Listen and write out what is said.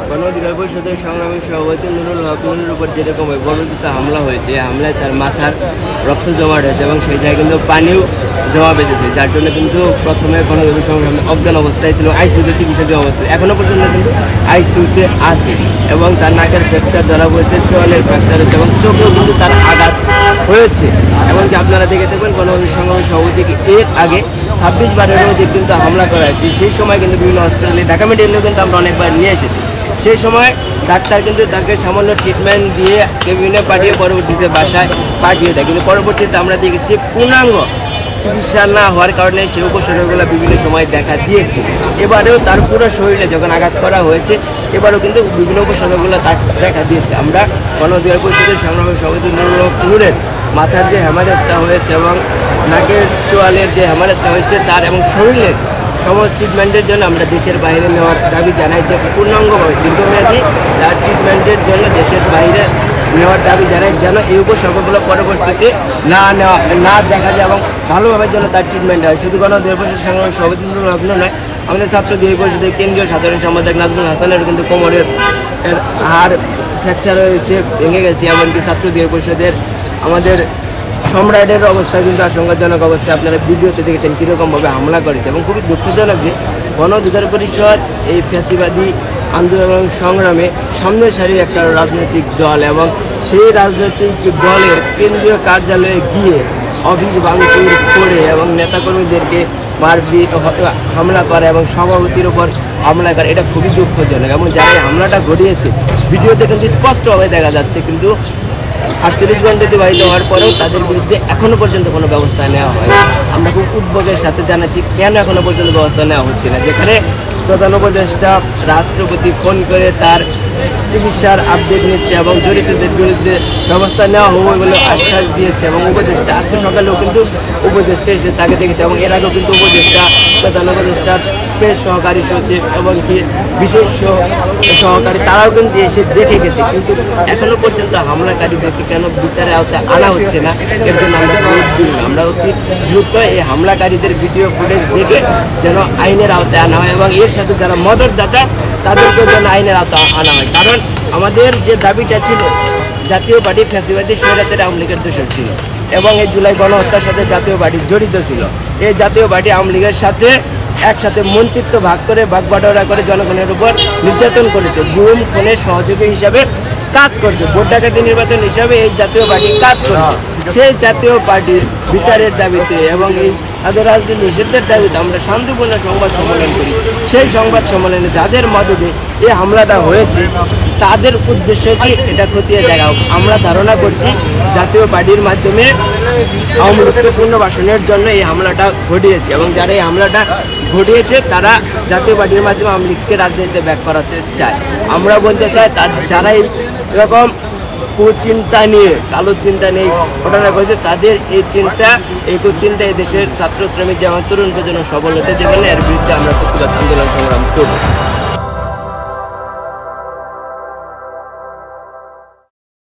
গণ অধিকার পরিষদের সংগ্রামী সভাপতি নুরুল হক নুরের উপর যেরকম বর্বরিত হামলা হয়েছে, হামলায় তার মাথার রক্ত জমা হয়েছে এবং সেই জায়গায় কিন্তু পানিও জমা বেঁধেছে, যার জন্য কিন্তু প্রথমে গণ অধিকার সংগ্রামী অজ্ঞান অবস্থায় ছিল, আইসিইউতে চিকিৎসাধীন অবস্থায়, এখনও পর্যন্ত কিন্তু আইসিইউতে আছে এবং তার নাকের ফ্র্যাকচার ধরা হয়েছে, চোয়ালের ফ্র্যাকচার হয়েছে এবং চোখেও কিন্তু তার আঘাত হয়েছে। এমনকি আপনারা দেখে দেখবেন গণ অধিকার সংগ্রামী সভাপতিকে এর আগে 26 বারেরও অধিক কিন্তু হামলা করা হয়েছে। সেই সময় কিন্তু বিভিন্ন হসপিটালে, ঢাকা মেডিকেলেও কিন্তু আমরা অনেকবার নিয়ে এসেছি। সেই সময় ডাক্তার কিন্তু তাকে সামান্য ট্রিটমেন্ট দিয়ে কেবিনে পাঠিয়ে পরবর্তীতে বাসায় পাঠিয়ে দেয়, কিন্তু পরবর্তীতে আমরা দেখেছি পূর্ণাঙ্গ চিকিৎসা না হওয়ার কারণে সেই উপসর্গগুলো বিভিন্ন সময় দেখা দিয়েছে। এবারেও তার পুরো শরীরে যখন আঘাত করা হয়েছে, এবারেও কিন্তু বিভিন্ন উপসর্গগুলো দেখা দিয়েছে। আমরা গণ অধিকার পরিষদের সংগ্রামী সভাপতি নুরের মাথার যে হ্যামারেজটা হয়েছে এবং নাকের চোয়ালের যে হ্যামারেজটা হয়েছে তার এবং শরীরের সমস্ত ট্রিটমেন্টের জন্য আমরা দেশের বাইরে নেওয়ার দাবি জানাই, যে পূর্ণাঙ্গভাবে দীর্ঘমেয়াদী তার ট্রিটমেন্টের জন্য দেশের বাইরে নেওয়ার দাবি জানাই, যেন এই উপসর্গগুলো পরবর্তীতে না দেখা যায় এবং ভালোভাবে যেন তার ট্রিটমেন্ট হয়। শুধু গণ অধিকার পরিষদের সংগ্রামী সভাপতি নুরুল হক নয়, আমাদের ছাত্র অধিকার পরিষদের কেন্দ্রীয় সাধারণ সম্পাদক নাজমুল হাসানের কিন্তু কোমরের হাড় ফ্র্যাকচার হয়েছে, ভেঙে গেছে। এমনকি ছাত্র অধিকার পরিষদের আমাদের সম্রাটের অবস্থা কিন্তু আশঙ্কাজনক অবস্থায়, আপনারা ভিডিওতে দেখেছেন কীরকমভাবে হামলা করেছে এবং খুবই দুঃখজনক যে গণ অধিকার পরিষদ এই ফ্যাসিবাদী আন্দোলন সংগ্রামে সামনের সারির একটা রাজনৈতিক দল এবং সেই রাজনৈতিক দলের কেন্দ্রীয় কার্যালয়ে গিয়ে অফিস ভাঙচুর করে এবং নেতাকর্মীদেরকে মারপিট হামলা করে এবং সভাপতির ওপর হামলা করে, এটা খুবই দুঃখজনক। এবং যারা হামলাটা ঘটিয়েছে ভিডিওতে কিন্তু স্পষ্টভাবে দেখা যাচ্ছে, কিন্তু 48 ঘন্টা অতিবাহিত হওয়ার পরেও তাদের বিরুদ্ধে এখনও পর্যন্ত কোনো ব্যবস্থা নেওয়া হয়। আমরা খুব উদ্বেগের সাথে জানাচ্ছি কেন এখনও পর্যন্ত ব্যবস্থা নেওয়া হচ্ছে না, যেখানে প্রধান উপদেষ্টা রাষ্ট্রপতি ফোন করে তার চিকিৎসার আপডেট নিচ্ছে এবং জড়িতদের বিরুদ্ধে ব্যবস্থা নেওয়া হবে বলে আশ্বাস দিয়েছে। এবং উপদেষ্টা আজকে সকালেও কিন্তু উপদেষ্টা এসে তাকে দেখেছে এবং এর আগেও কিন্তু উপদেষ্টা, প্রধান উপদেষ্টার প্রেস সহকারী সচিব এবং কি বিশেষ সহকারী তারাও কিন্তু এসে দেখে গেছে, কিন্তু এখনও পর্যন্ত হামলাকারীদেরকে কেন বিচারের আওতায় আনা হচ্ছে না, এর জন্য আমরা অতি দ্রুত এই হামলাকারীদের ভিডিও ফুটেজ দেখে যেন আইনের আওতায় আনা হয় এবং এর সাথে যারা মদতদাতা তাদেরকেও যেন আইনের আওতায় আনা হয়। কারণ আমাদের যে দাবিটা ছিল, জাতীয় পার্টি ফ্যাসিবাদী স্বৈরাচারী আওয়ামী লীগের দোষর ছিল এবং এই জুলাই গণহত্যার সাথে জাতীয় পার্টি জড়িত ছিল। এই জাতীয় পার্টি আওয়ামী লীগের সাথে একসাথে মন্ত্রিত্ব ভাগ করে বাগবাটোয়ারা করে জনগণের উপর নির্যাতন করেছে, গুম খুনের সহযোগী হিসাবে কাজ করছে, ভোট ডাকাতি নির্বাচন হিসাবে এই জাতীয় পার্টি কাজ করছে। সেই জাতীয় পার্টির বিচারের দাবিতে এবং এই তাদের রাজনীতি নিষেধের দাবিতে আমরা শান্তিপূর্ণ সংবাদ সম্মেলন করি। সেই সংবাদ সম্মেলনে যাদের মদদে এই হামলাটা হয়েছে তাদের উদ্দেশ্য কি এটা খতিয়ে দেখা হোক। আমরা ধারণা করছি জাতীয় পার্টির মাধ্যমে আওয়ামী লীগকে পুনর্বাসনের জন্য এই হামলাটা ঘটিয়েছে এবং যারা এই হামলাটা ঘটিয়েছে তারা জাতীয় পার্টির মাধ্যমে আওয়ামী লীগকে রাজনীতিতে ব্যাক করাতে চায়। আমরা বলতে চাই যারা এরকম কুচিন্তা নিয়ে, কালো চিন্তা নিয়ে ঘটনা করেছে, তাদের এই কুচিন্তা এই দেশের ছাত্র শ্রমিক যেমন তরুণ প্রজন্ম সবল হতে দেবেন না, এর বিরুদ্ধে আমরা প্রতিবাদ আন্দোলন সংগ্রাম করব।